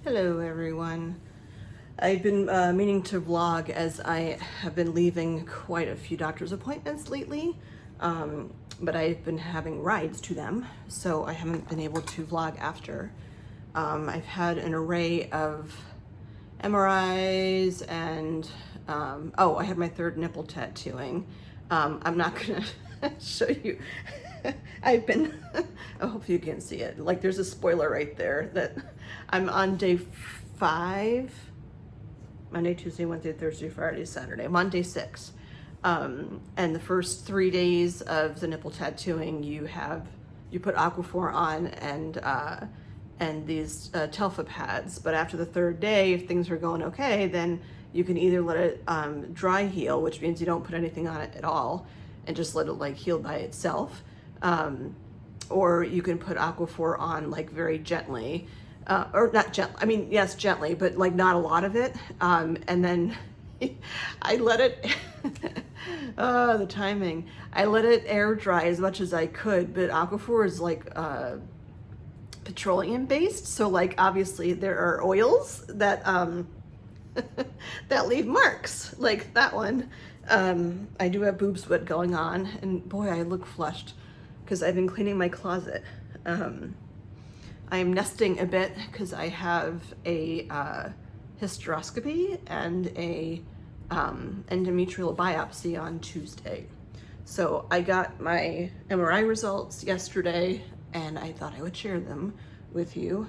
Hello everyone. I've been meaning to vlog as I have been leaving quite a few doctor's appointments lately, but I've been having rides to them, so I haven't been able to vlog after. I've had an array of MRIs and, oh, I had my third nipple tattooing. I'm not gonna show you. I've been, I hope you can see it. Like there's a spoiler right there that I'm on day 5, Monday, Tuesday, Wednesday, Thursday, Friday, Saturday. I'm on day 6. And the first 3 days of the nipple tattooing, you put Aquaphor on and these Telfa pads. But after the 3rd day, if things are going okay, then you can either let it dry heal, which means you don't put anything on it at all, and just let it like heal by itself. Or you can put Aquaphor on like very gently, or not gently, I mean, yes, gently, but like not a lot of it. And then I let it, oh, the timing. I let it air dry as much as I could, but Aquaphor is like petroleum based. So like, obviously there are oils that, that leave marks like that one. I do have boob sweat going on, and boy, I look flushed because I've been cleaning my closet. I am nesting a bit because I have a hysteroscopy and a endometrial biopsy on Tuesday. So I got my MRI results yesterday, and I thought I would share them with you,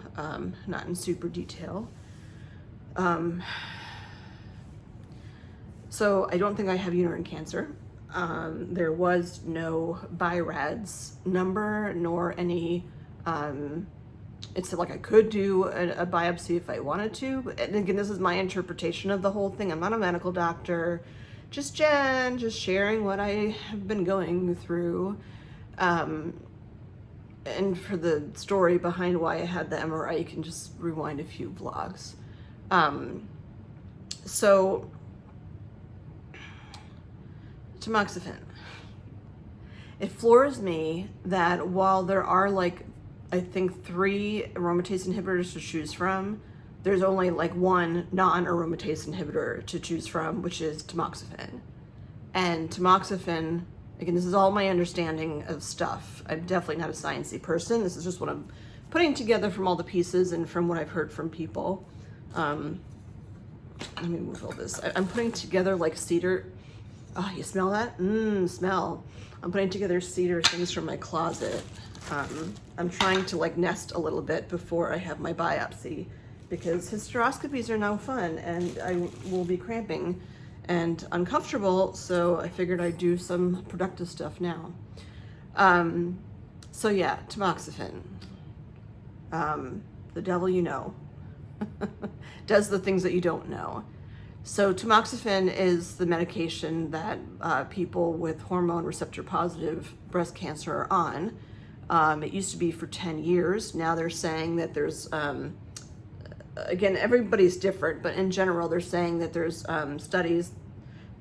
not in super detail. So I don't think I have uterine cancer. There was no BI-RADS number nor any, it's like I could do a biopsy if I wanted to. And again, this is my interpretation of the whole thing. I'm not a medical doctor, just Jen, just sharing what I have been going through. And for the story behind why I had the MRI, you can just rewind a few vlogs. So Tamoxifen. It floors me that while there are like, I think 3 aromatase inhibitors to choose from, there's only like 1 non-aromatase inhibitor to choose from, which is Tamoxifen. And Tamoxifen, again, this is all my understanding of stuff. I'm definitely not a sciencey person. This is just what I'm putting together from all the pieces and from what I've heard from people. Let me move all this. I'm putting together like cedar. Oh, you smell that? Smell. I'm putting together cedar things from my closet. I'm trying to like nest a little bit before I have my biopsy, because hysteroscopies are no fun and I will be cramping and uncomfortable, so I figured I'd do some productive stuff now. So yeah, Tamoxifen. The devil you know does the things that you don't know. So Tamoxifen is the medication that people with hormone receptor positive breast cancer are on. It used to be for 10 years. Now they're saying that there's, again, everybody's different, but in general, they're saying that there's studies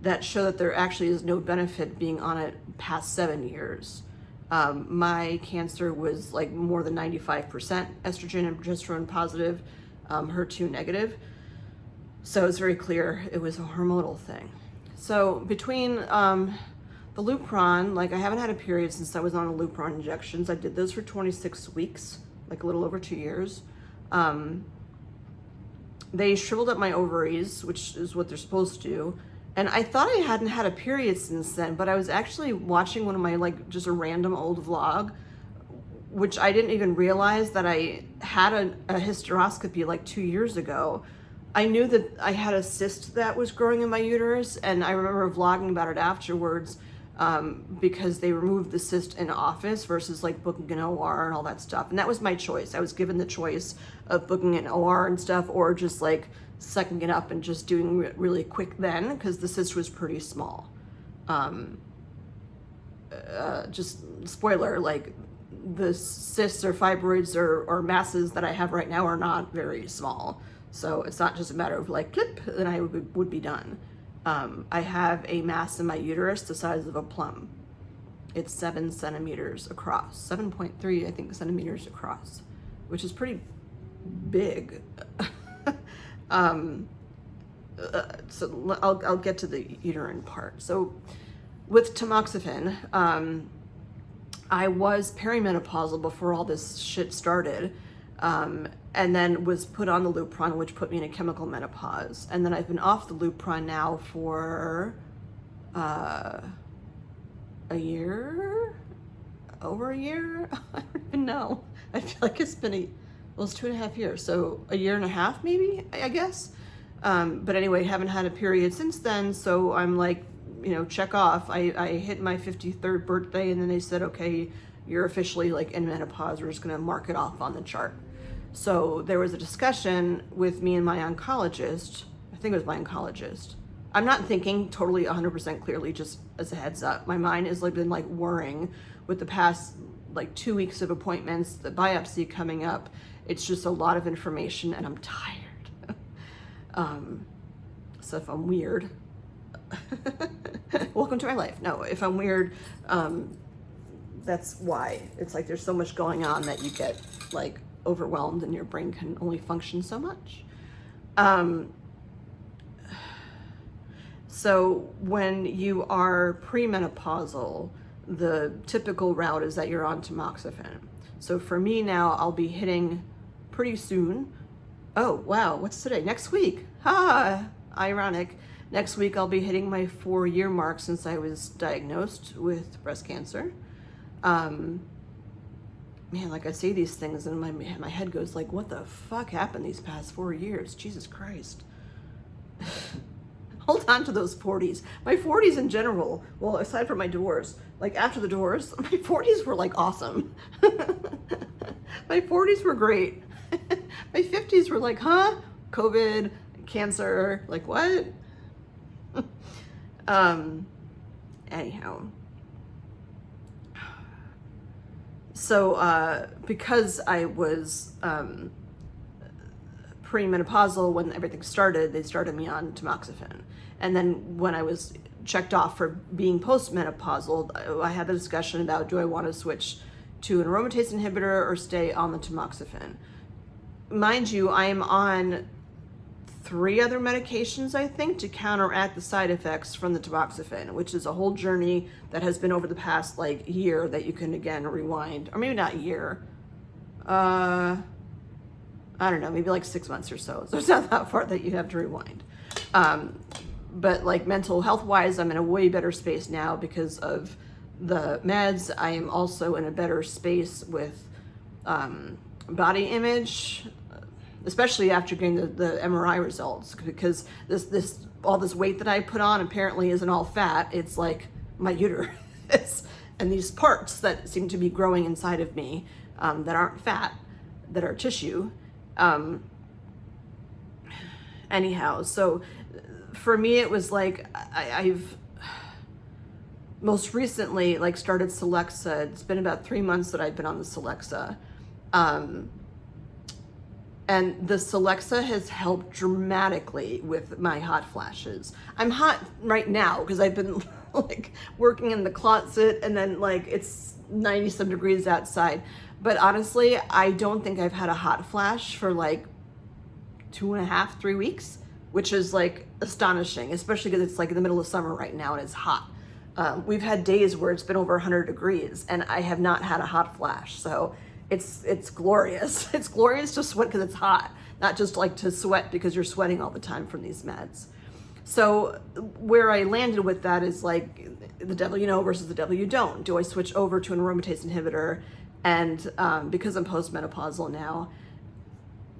that show that there actually is no benefit being on it past 7 years. My cancer was like more than 95% estrogen and progesterone positive, HER2 negative. So it's very clear it was a hormonal thing. So between the Lupron, like I haven't had a period since I was on the Lupron injections. I did those for 26 weeks, like a little over 2 years. They shriveled up my ovaries, which is what they're supposed to do. And I thought I hadn't had a period since then, but I was actually watching one of my, like, just a random old vlog, which I didn't even realize that I had a hysteroscopy like 2 years ago. I knew that I had a cyst that was growing in my uterus, and I remember vlogging about it afterwards, because they removed the cyst in office versus like booking an OR and all that stuff. And that was my choice. I was given the choice of booking an OR and stuff, or just like sucking it up and just doing it really quick then, because the cyst was pretty small. Just spoiler, like the cysts or fibroids or masses that I have right now are not very small. So it's not just a matter of like clip, then I would be done. I have a mass in my uterus the size of a plum. It's 7 centimeters across, 7.3, I think, centimeters across, which is pretty big. So I'll get to the uterine part. So with tamoxifen, I was perimenopausal before all this shit started, and then was put on the Lupron, which put me in a chemical menopause. And then I've been off the Lupron now for a year, over a year. I don't even know. I feel like it's been it's 2.5 years, so a year and a half maybe, I guess. But anyway, haven't had a period since then, so I'm like, check off. I hit my 53rd birthday, and then they said, okay, you're officially like in menopause. We're just gonna mark it off on the chart. So there was a discussion with me and my oncologist. I think it was my oncologist. I'm not thinking totally 100% clearly, just as a heads up. My mind has been like whirring with the past like 2 weeks of appointments, the biopsy coming up. It's just a lot of information, and I'm tired. So if I'm weird, welcome to my life. No, if I'm weird, that's why. It's like there's so much going on that you get like overwhelmed and your brain can only function so much. So when you are premenopausal, the typical route is that you're on tamoxifen. So for me now, I'll be hitting pretty soon. Oh, wow, what's today? Next week. Ironic. Next week I'll be hitting my 4-year mark since I was diagnosed with breast cancer. Man, like I say these things and my head goes like, what the fuck happened these past 4 years? Jesus Christ. Hold on to those 40s. My 40s in general, well, aside from my divorce, like after the divorce, my 40s were like awesome. My 40s were great. My 50s were like, COVID, cancer, like what? Anyhow. So, because I was premenopausal when everything started, they started me on tamoxifen. And then when I was checked off for being postmenopausal, I had the discussion about, do I want to switch to an aromatase inhibitor or stay on the tamoxifen? Mind you, I am on 3 other medications, I think, to counteract the side effects from the tamoxifen, which is a whole journey that has been over the past like year that you can again rewind, or maybe not year. I don't know, maybe like 6 months or so. So it's not that far that you have to rewind. But like mental health wise, I'm in a way better space now because of the meds. I am also in a better space with body image, especially after getting the MRI results, because all this weight that I put on apparently isn't all fat. It's like my uterus and these parts that seem to be growing inside of me that aren't fat, that are tissue. Anyhow, so for me it was like I've most recently like started Celexa. It's been about 3 months that I've been on the Celexa. And the Celexa has helped dramatically with my hot flashes. I'm hot right now because I've been like working in the closet, and then like it's 90 some degrees outside. But honestly, I don't think I've had a hot flash for like 2.5, 3 weeks, which is like astonishing, especially because it's like in the middle of summer right now and it's hot. We've had days where it's been over 100 degrees and I have not had a hot flash. So it's glorious. It's glorious to sweat because it's hot, not just like to sweat because you're sweating all the time from these meds. So where I landed with that is like the devil you know versus the devil you don't. Do I switch over to an aromatase inhibitor? And because I'm postmenopausal now,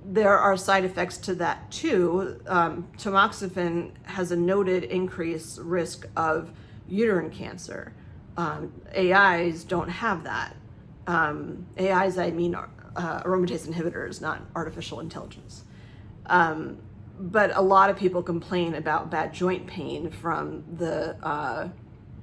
there are side effects to that too. Tamoxifen has a noted increased risk of uterine cancer. AIs don't have that. AIs, I mean aromatase inhibitors, not artificial intelligence. But a lot of people complain about bad joint pain from the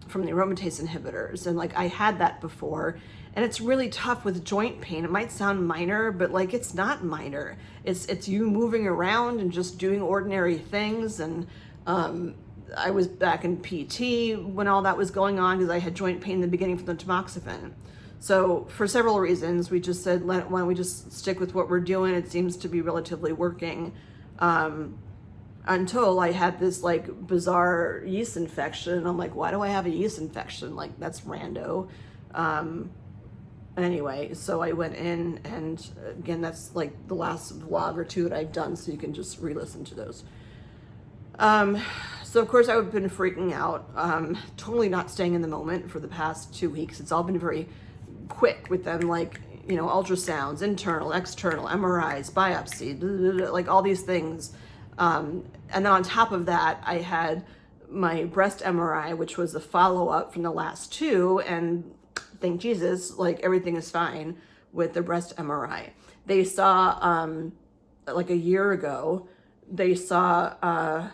aromatase inhibitors, and like I had that before, and it's really tough with joint pain. It might sound minor, but like it's not minor. It's you moving around and just doing ordinary things. And I was back in PT when all that was going on because I had joint pain in the beginning from the tamoxifen. So for several reasons, we just said, why don't we just stick with what we're doing? It seems to be relatively working. until I had this like bizarre yeast infection. And I'm like, why do I have a yeast infection? Like, that's rando. Anyway, so I went in, and again, that's like the last vlog or two that I've done, so you can just re-listen to those. So of course I've been freaking out, totally not staying in the moment for the past 2 weeks. It's all been very quick with them, like, you know, ultrasounds, internal, external, MRIs, biopsy, blah, blah, blah, like all these things. And then on top of that, I had my breast MRI, which was a follow-up from the last two, and thank Jesus, like everything is fine with the breast MRI. They saw, like a year ago, they saw, I'm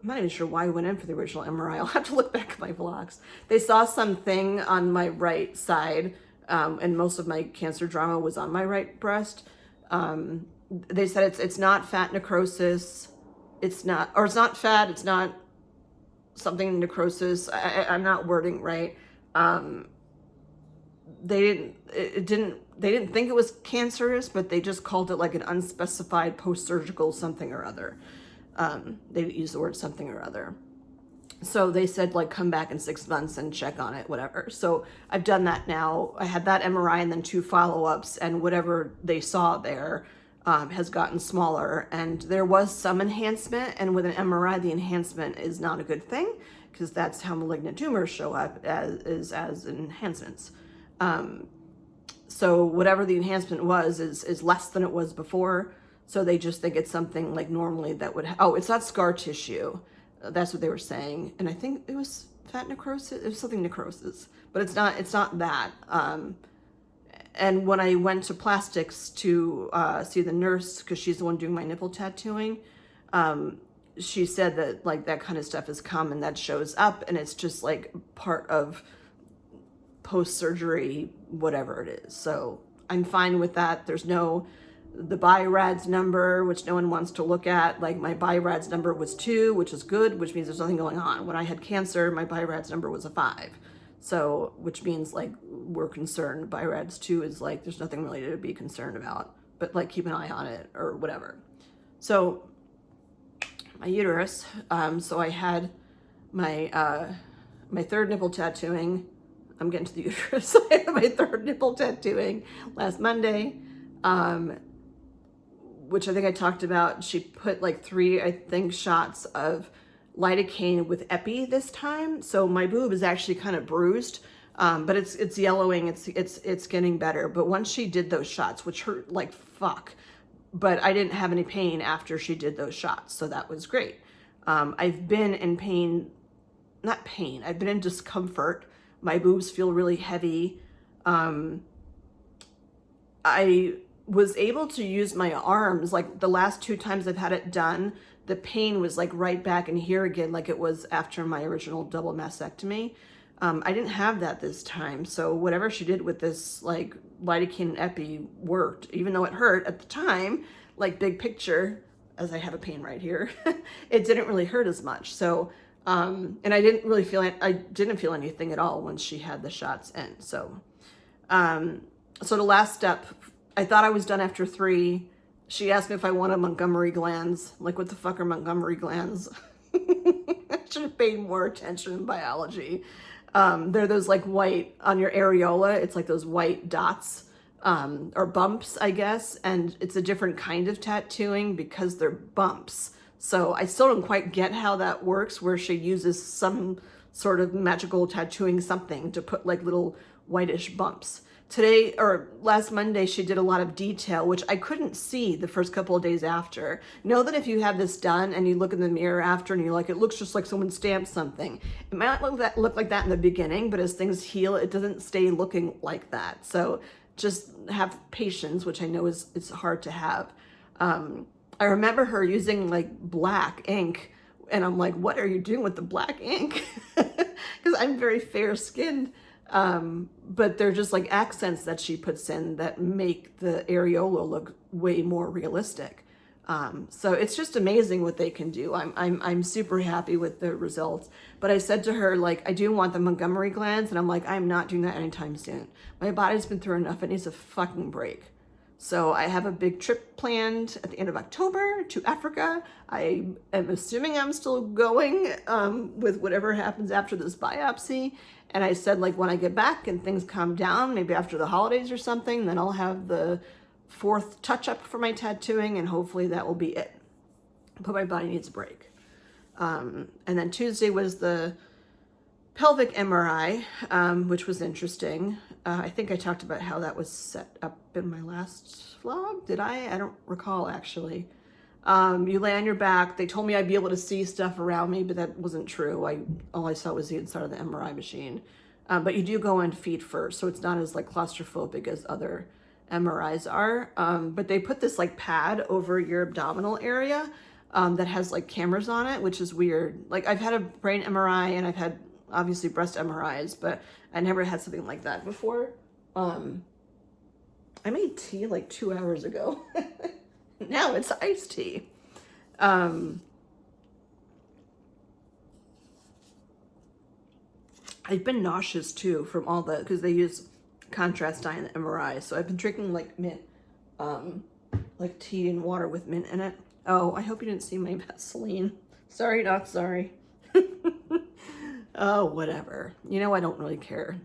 not even sure why I went in for the original MRI. I'll have to look back at my vlogs. They saw something on my right side, and most of my cancer drama was on my right breast. They said it's not fat necrosis. It's not fat. It's not something necrosis. I'm not wording right. They didn't think it was cancerous, but they just called it like an unspecified post-surgical something or other. They used the word something or other. So they said, like, come back in 6 months and check on it, whatever. So I've done that now. I had that MRI and then 2 follow-ups, and whatever they saw there has gotten smaller. And there was some enhancement, and with an MRI, the enhancement is not a good thing, because that's how malignant tumors show up, as enhancements. So whatever the enhancement was is less than it was before. So they just think it's something like normally that would, it's not scar tissue. That's what they were saying. And I think it was fat necrosis. It was something necrosis, but it's not that. And when I went to plastics to see the nurse, because she's the one doing my nipple tattooing, she said that like that kind of stuff is common, that shows up, and it's just like part of post-surgery, whatever it is. So I'm fine with that. There's the BI-RADS number, which no one wants to look at. Like, my BI-RADS number was 2, which is good, which means there's nothing going on. When I had cancer, my BI-RADS number was a 5. So, which means like we're concerned. BI-RADS 2 is like there's nothing really to be concerned about, but like keep an eye on it or whatever. So my uterus, so I had my my 3rd nipple tattooing. I'm getting to the uterus. I had my 3rd nipple tattooing last Monday, which I think I talked about. She put like 3, I think, shots of lidocaine with epi this time. So my boob is actually kind of bruised, but it's yellowing. It's getting better. But once she did those shots, which hurt like fuck, but I didn't have any pain after she did those shots, so that was great. I've been in pain, not pain. I've been in discomfort. My boobs feel really heavy. I was able to use my arms, like the last 2 times I've had it done, the pain was like right back in here again, like it was after my original double mastectomy. I didn't have that this time. So whatever she did with this like lidocaine and epi worked, even though it hurt at the time, like big picture, as I have a pain right here, it didn't really hurt as much. So, and I didn't feel anything at all once she had the shots in. So, so the last step, I thought I was done after 3. She asked me if I wanted Montgomery glands. Like, what the fuck are Montgomery glands? I should have paid more attention in biology. They're those like white on your areola. It's like those white dots, or bumps, I guess. And it's a different kind of tattooing because they're bumps. So I still don't quite get how that works, where she uses some sort of magical tattooing something to put like little whitish bumps. Today, or last Monday, she did a lot of detail, which I couldn't see the first couple of days after. Know that if you have this done and you look in the mirror after and you're like, it looks just like someone stamped something. It might not look like that in the beginning, but as things heal, it doesn't stay looking like that. So just have patience, which I know it's hard to have. I remember her using like black ink, and I'm like, what are you doing with the black ink? Because I'm very fair-skinned. But they're just like accents that she puts in that make the areola look way more realistic. So it's just amazing what they can do. I'm super happy with the results. But I said to her, like, I do want the Montgomery glands, and I'm like, I'm not doing that anytime soon. My body's been through enough. It needs a fucking break. So I have a big trip planned at the end of October to Africa. I am assuming I'm still going with whatever happens after this biopsy. And I said, like, when I get back and things calm down, maybe after the holidays or something, then I'll have the 4th touch-up for my tattooing, and hopefully that will be it. But my body needs a break. And then Tuesday was the pelvic MRI, which was interesting. I think I talked about how that was set up in my last vlog. Did I? I don't recall, actually. You lay on your back. They told me I'd be able to see stuff around me, but that wasn't true. All I saw was the inside of the MRI machine. But you do go on feet first, so it's not as like claustrophobic as other MRIs are. But they put this like pad over your abdominal area that has like cameras on it, which is weird. Like, I've had a brain MRI and I've had obviously breast MRIs, but I never had something like that before. I made tea like 2 hours ago. Now it's iced tea. I've been nauseous too from all the, because they use contrast dye in the MRI. So I've been drinking like mint, like tea and water with mint in it. Oh, I hope you didn't see my Vaseline. Sorry, not sorry. Oh, whatever. You know, I don't really care.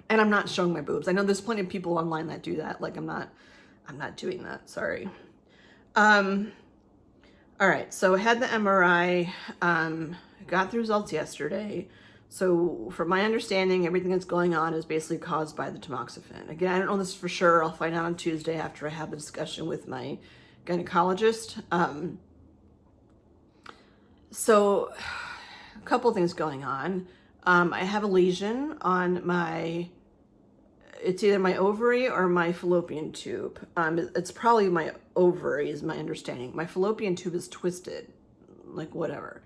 And I'm not showing my boobs. I know there's plenty of people online that do that. Like, I'm not doing that. Sorry. All right. So I had the MRI, got the results yesterday. So from my understanding, everything that's going on is basically caused by the tamoxifen. Again, I don't know this for sure. I'll find out on Tuesday after I have a discussion with my gynecologist. So a couple things going on. I have a lesion on my, it's either my ovary or my fallopian tube. It's probably my ovary is my understanding. My fallopian tube is twisted, like whatever.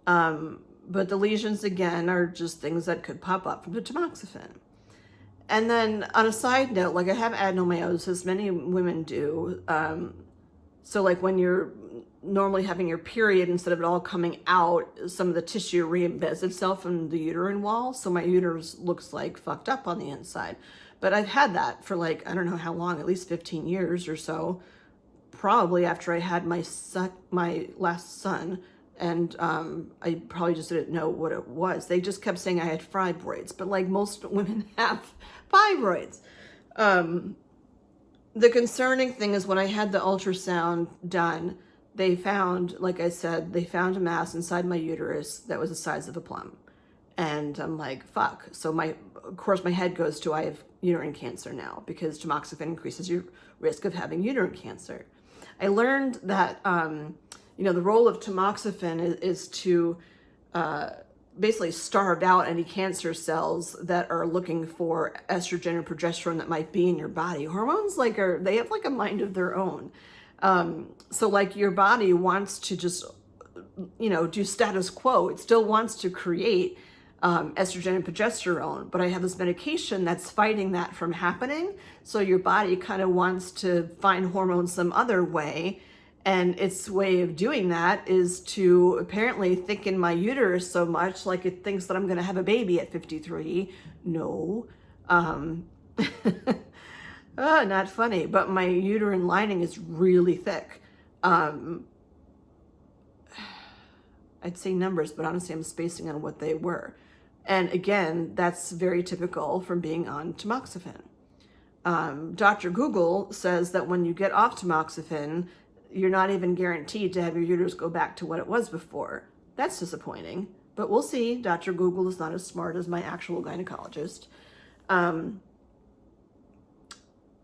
But the lesions, again, are just things that could pop up from the tamoxifen. And then on a side note, like, I have adenomyosis, many women do. So like when you're normally having your period, instead of it all coming out, some of the tissue re-embeds itself in the uterine wall. So my uterus looks like fucked up on the inside. But I've had that for like, I don't know how long, at least 15 years or so, probably after I had my last son. And I probably just didn't know what it was. They just kept saying I had fibroids, but like most women have fibroids. The concerning thing is when I had the ultrasound done, they found, like I said, they found a mass inside my uterus that was the size of a plum. And I'm like, fuck. So of course my head goes to, I have uterine cancer now, because tamoxifen increases your risk of having uterine cancer. I learned that, you know, the role of tamoxifen is to basically starve out any cancer cells that are looking for estrogen or progesterone that might be in your body. Hormones, like, they have like a mind of their own. So like your body wants to just, you know, do status quo. It still wants to create estrogen and progesterone, but I have this medication that's fighting that from happening. So your body kind of wants to find hormones some other way. And its way of doing that is to apparently thicken my uterus so much, like it thinks that I'm going to have a baby at 53. No. Not funny, but my uterine lining is really thick. I'd say numbers, but honestly, I'm spacing on what they were. And again, that's very typical from being on tamoxifen. Dr. Google says that when you get off tamoxifen, you're not even guaranteed to have your uterus go back to what it was before. That's disappointing, but we'll see. Dr. Google is not as smart as my actual gynecologist. And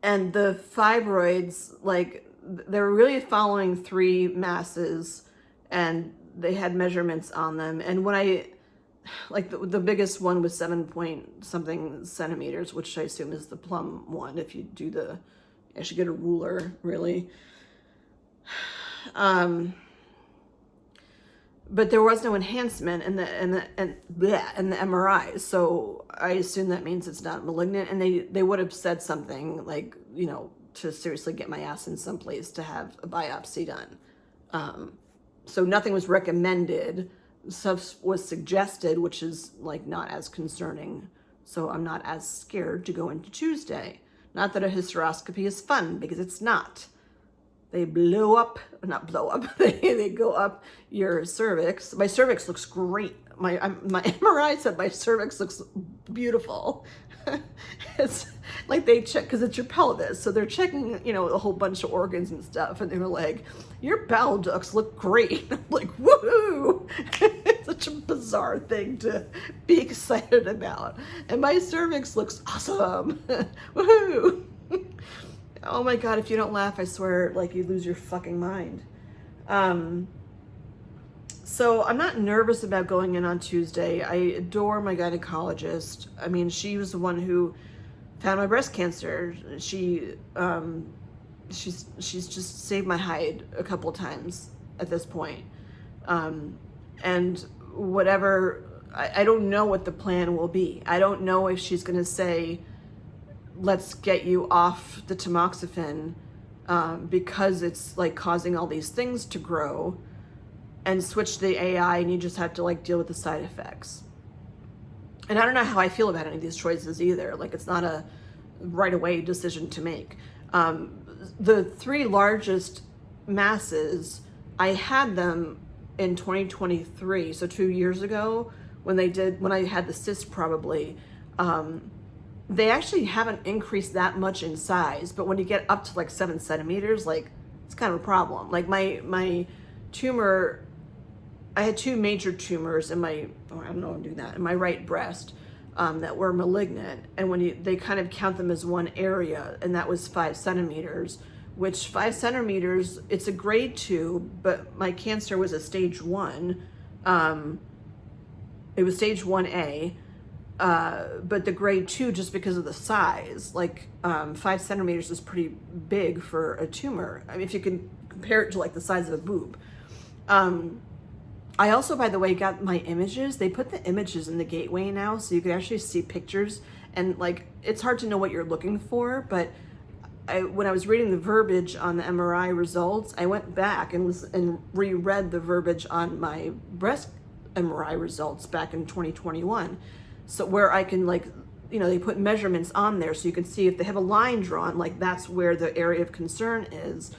the fibroids, like, they're really following 3 masses, and they had measurements on them. And when I, like, the biggest one was 7 point something centimeters, which I assume is the plum one. If you do the, I should get a ruler, really. But there was no enhancement in the MRI, so I assume that means it's not malignant. And they would have said something like, you know, to seriously get my ass in someplace to have a biopsy done. So nothing was recommended. Stuff was suggested, which is like not as concerning. So I'm not as scared to go into Tuesday. Not that a hysteroscopy is fun, because it's not. They not blow up, they go up your cervix. My cervix looks great. My MRI said my cervix looks beautiful. It's like they check, because it's your pelvis, so they're checking, a whole bunch of organs and stuff, and they were like, your bowel ducts look great. I'm like, woohoo! It's such a bizarre thing to be excited about. And my cervix looks awesome. Woohoo! Oh my God, if you don't laugh, I swear, like, you lose your fucking mind. So I'm not nervous about going in on Tuesday. I adore my gynecologist. I mean, she was the one who found my breast cancer. She's just saved my hide a couple of times at this point. And whatever, I don't know what the plan will be. I don't know if she's going to say, let's get you off the tamoxifen because it's like causing all these things to grow, and switch to the AI, and you just have to like deal with the side effects. And I don't know how I feel about any of these choices either. Like, it's not a right away decision to make. The three largest masses, I had them in 2023, so 2 years ago, when I had the cyst probably. They actually haven't increased that much in size, but when you get up to like 7 centimeters, like, it's kind of a problem. Like my tumor, I had 2 major tumors in I don't know, I'm doing that, in my right breast, that were malignant. And when they kind of count them as one area, and that was 5 centimeters, which 5 centimeters, it's a grade 2, but my cancer was a stage 1. It was stage 1A. But the grade 2, just because of the size, like 5 centimeters is pretty big for a tumor. I mean, if you can compare it to like the size of a boob. I also, by the way, got my images. They put the images in the gateway now, so you can actually see pictures. And like, it's hard to know what you're looking for, but when I was reading the verbiage on the MRI results, I went back and reread the verbiage on my breast MRI results back in 2021. So where I can, like, they put measurements on there so you can see if they have a line drawn, like that's where the area of concern is.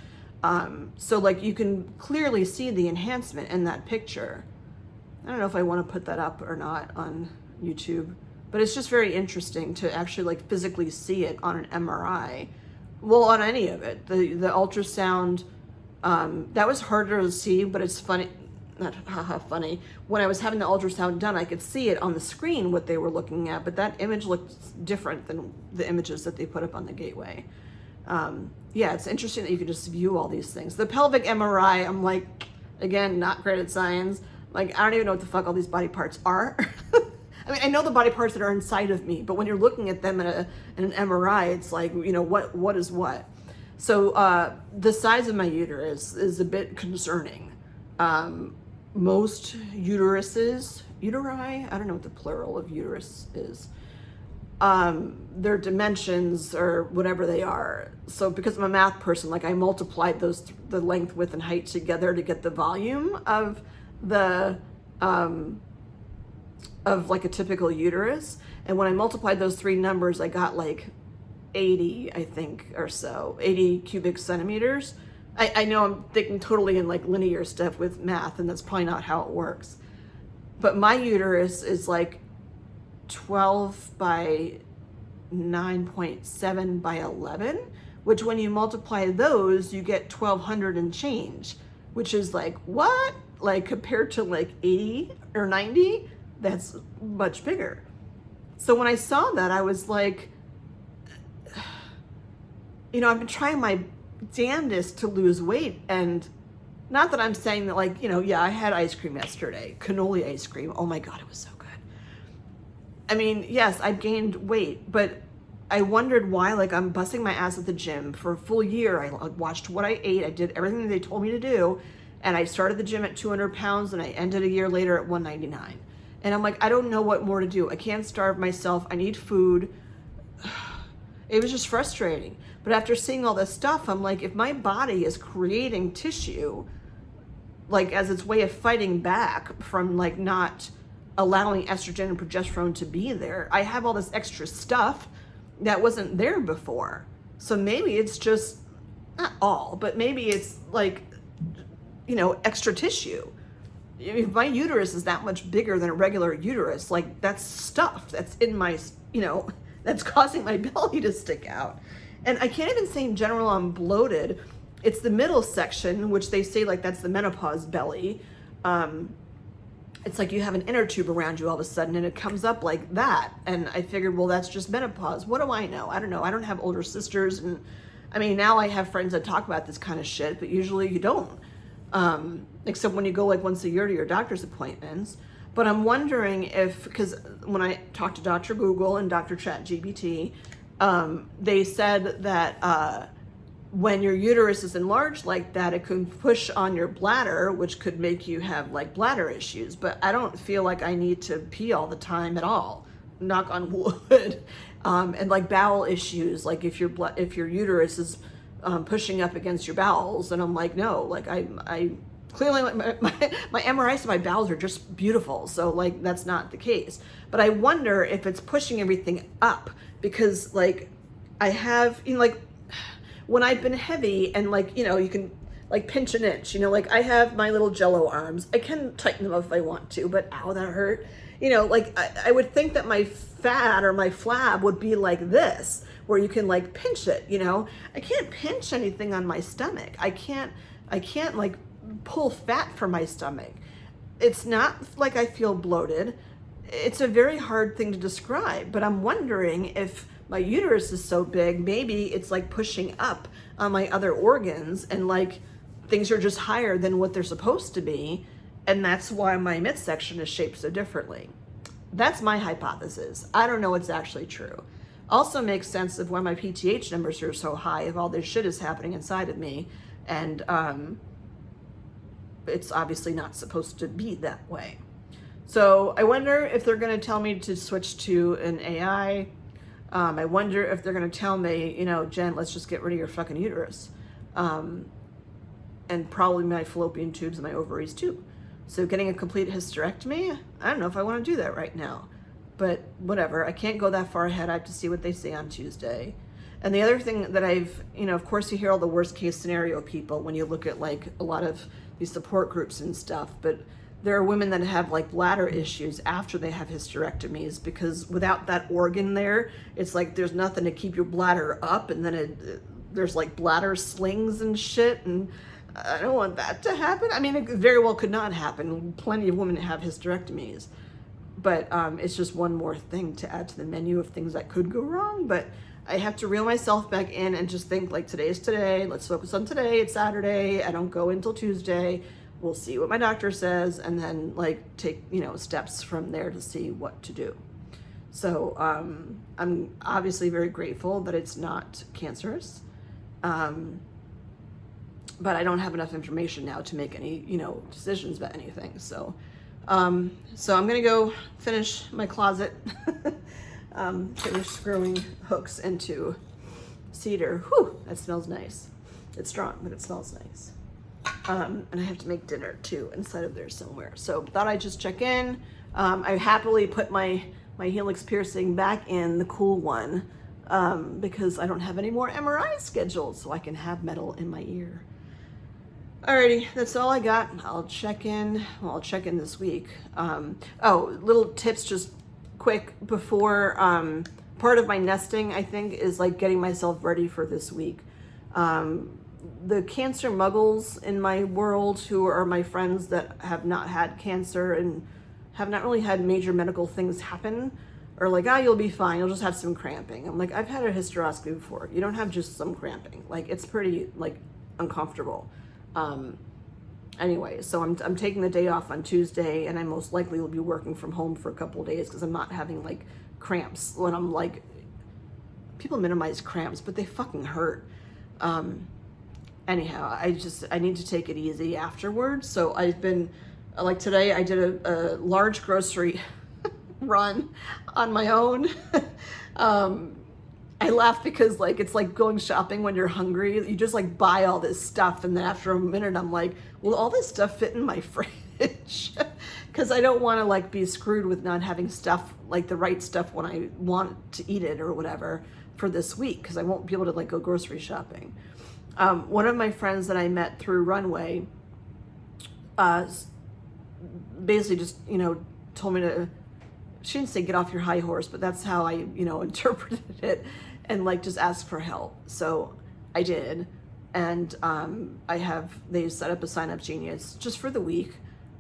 So like you can clearly see the enhancement in that picture. I don't know if I want to put that up or not on YouTube, but it's just very interesting to actually like physically see it on an MRI. Well, on any of it. The ultrasound, that was harder to see, but it's funny. Not funny. When I was having the ultrasound done, I could see it on the screen what they were looking at, but that image looked different than the images that they put up on the gateway. Yeah, it's interesting that you can just view all these things. The pelvic MRI, I'm like, again, not great at science. Like, I don't even know what the fuck all these body parts are. I mean, I know the body parts that are inside of me, but when you're looking at them in an MRI, it's like, what is what? So the size of my uterus is a bit concerning. Most uteri, I don't know what the plural of uterus is. Their dimensions or whatever they are. So because I'm a math person, like I multiplied the length, width, and height together to get the volume of the, of like a typical uterus. And when I multiplied those 3 numbers, I got like 80, I think, or so, 80 cubic centimeters. I know I'm thinking totally in like linear stuff with math, and that's probably not how it works. But my uterus is like 12 by 9.7 by 11, which when you multiply those, you get 1,200 and change, which is like, what? Like compared to like 80 or 90, that's much bigger. So when I saw that, I was like, I've been trying my damnedest to lose weight, and not that I'm saying that like, yeah, I had ice cream yesterday, cannoli ice cream. Oh my God, it was so good. I mean, yes, I've gained weight, but I wondered why. Like, I'm busting my ass at the gym for a full year. I watched what I ate. I did everything they told me to do. And I started the gym at 200 pounds and I ended a year later at 199. And I'm like, I don't know what more to do. I can't starve myself. I need food. It was just frustrating. But after seeing all this stuff, I'm like, if my body is creating tissue, like as its way of fighting back from like not allowing estrogen and progesterone to be there, I have all this extra stuff that wasn't there before. So maybe it's just, not all, but maybe it's like, you know, extra tissue. If my uterus is that much bigger than a regular uterus, like that's stuff that's in my, you know, that's causing my belly to stick out. And I can't even say in general I'm bloated. It's the middle section, which they say like that's the menopause belly. It's like you have an inner tube around you all of a sudden and it comes up like that. And I figured, well, that's just menopause. What do I know? I don't know. I don't have older sisters. And I mean, now I have friends that talk about this kind of shit, but usually you don't. Except when you go like once a year to your doctor's appointments. But I'm wondering if, because when I talked to Dr. Google and Dr. ChatGPT, they said that when your uterus is enlarged like that, it can push on your bladder, which could make you have like bladder issues. But I don't feel like I need to pee all the time at all, knock on wood. And like bowel issues, like if your uterus is pushing up against your bowels, and I'm like, no, like I clearly my MRI said my bowels are just beautiful, so like that's not the case. But I wonder if it's pushing everything up, because like I have, you know, like when I've been heavy and like, you know, you can like pinch an inch, you know, like I have my little Jello arms. I can tighten them up if I want to, but ow, that hurt. You know, like I would think that my fat or my flab would be like this, where you can like pinch it, you know. I can't pinch anything on my stomach. I can't like pull fat from my stomach. It's not like I feel bloated. It's a very hard thing to describe, but I'm wondering if my uterus is so big, maybe it's like pushing up on my other organs and like things are just higher than what they're supposed to be. And that's why my midsection is shaped so differently. That's my hypothesis. I don't know what's actually true. Also makes sense of why my PTH numbers are so high if all this shit is happening inside of me. And it's obviously not supposed to be that way. So I wonder if they're going to tell me to switch to an AI. I wonder if they're going to tell me, you know, Jen, let's just get rid of your fucking uterus. And probably my fallopian tubes and my ovaries too. So getting a complete hysterectomy, I don't know if I want to do that right now. But whatever, I can't go that far ahead. I have to see what they say on Tuesday. And the other thing that I've, you know, of course you hear all the worst case scenario people when you look at like a lot of these support groups and stuff, but there are women that have like bladder issues after they have hysterectomies, because without that organ there, it's like there's nothing to keep your bladder up, and then there's like bladder slings and shit, and I don't want that to happen. I mean, it very well could not happen. Plenty of women have hysterectomies, but it's just one more thing to add to the menu of things that could go wrong. But I have to reel myself back in and just think like today is today. Let's focus on today. It's Saturday. I don't go until Tuesday. We'll see what my doctor says, and then like take, you know, steps from there to see what to do. So I'm obviously very grateful that it's not cancerous. But I don't have enough information now to make any, you know, decisions about anything. So I'm gonna go finish my closet, finish screwing hooks into cedar. Whew, that smells nice. It's strong, but it smells nice. And I have to make dinner too inside of there somewhere. So thought I'd just check in. I happily put my helix piercing back in the cool one because I don't have any more MRI scheduled, so I can have metal in my ear. Alrighty, that's all I got. I'll check in. Well, I'll check in this week. Oh, little tips just quick before. Part of my nesting, I think, is like getting myself ready for this week. The cancer muggles in my world, who are my friends that have not had cancer and have not really had major medical things happen, are like, you'll be fine. You'll just have some cramping. I'm like, I've had a hysteroscopy before. You don't have just some cramping. Like, it's pretty like uncomfortable. Anyway, so I'm taking the day off on Tuesday, and I most likely will be working from home for a couple of days because I'm not having like cramps when I'm like, people minimize cramps, but they fucking hurt. Anyhow, I need to take it easy afterwards. So I've been, like today I did a large grocery run on my own. I laugh because like, it's like going shopping when you're hungry. You just like buy all this stuff, and then after a minute I'm like, will all this stuff fit in my fridge? Because I don't want to like be screwed with not having stuff, like the right stuff when I want to eat it or whatever. for this week because I won't be able to like go grocery shopping. One of my friends that I met through Runway, basically just, you know, told me to, she didn't say get off your high horse, but that's how I, you know, interpreted it, and like just ask for help. So I did. And they set up a Sign Up Genius just for the week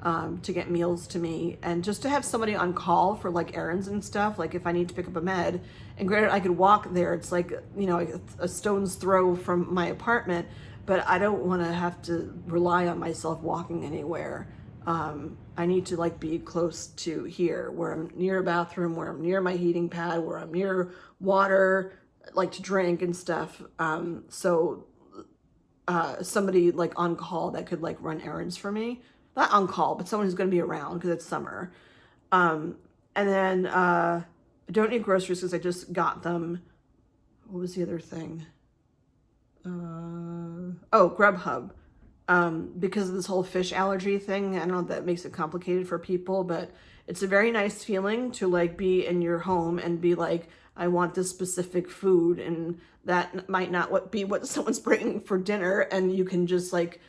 to get meals to me and just to have somebody on call for like errands and stuff. Like if I need to pick up a med, and granted I could walk there. It's like, you know, a stone's throw from my apartment, but I don't want to have to rely on myself walking anywhere. I need to like be close to here where I'm near a bathroom, where I'm near my heating pad, where I'm near water, like to drink and stuff. Somebody like on call that could like run errands for me. Not on call, but someone who's going to be around because it's summer. And then I don't need groceries because I just got them. What was the other thing? Grubhub. Because of this whole fish allergy thing. I know that makes it complicated for people, but it's a very nice feeling to like be in your home and be like, I want this specific food, and that might not be what someone's bringing for dinner, and you can just like,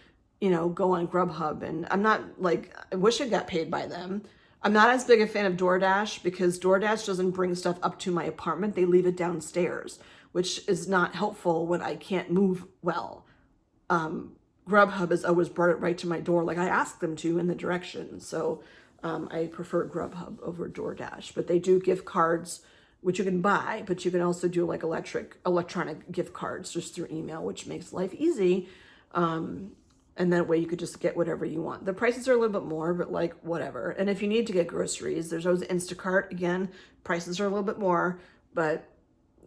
you know, go on Grubhub. And I'm not like, I wish I got paid by them. I'm not as big a fan of DoorDash because DoorDash doesn't bring stuff up to my apartment. They leave it downstairs, which is not helpful when I can't move well. Grubhub has always brought it right to my door, like I asked them to in the directions. So I prefer Grubhub over DoorDash, but they do gift cards, which you can buy, but you can also do like electronic gift cards just through email, which makes life easy. And that way you could just get whatever you want. The prices are a little bit more, but like whatever. And if you need to get groceries, there's always Instacart. Again, prices are a little bit more, but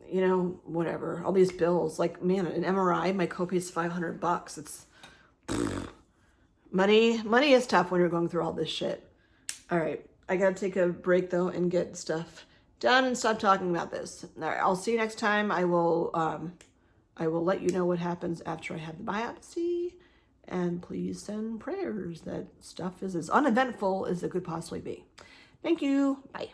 you know, whatever. All these bills, like man, an MRI, my copay is $500. It's money is tough when you're going through all this shit. All right, I gotta take a break though and get stuff done and stop talking about this. All right, I'll see you next time. I will let you know what happens after I have the biopsy, and please send prayers that stuff is as uneventful as it could possibly be. Thank you. Bye.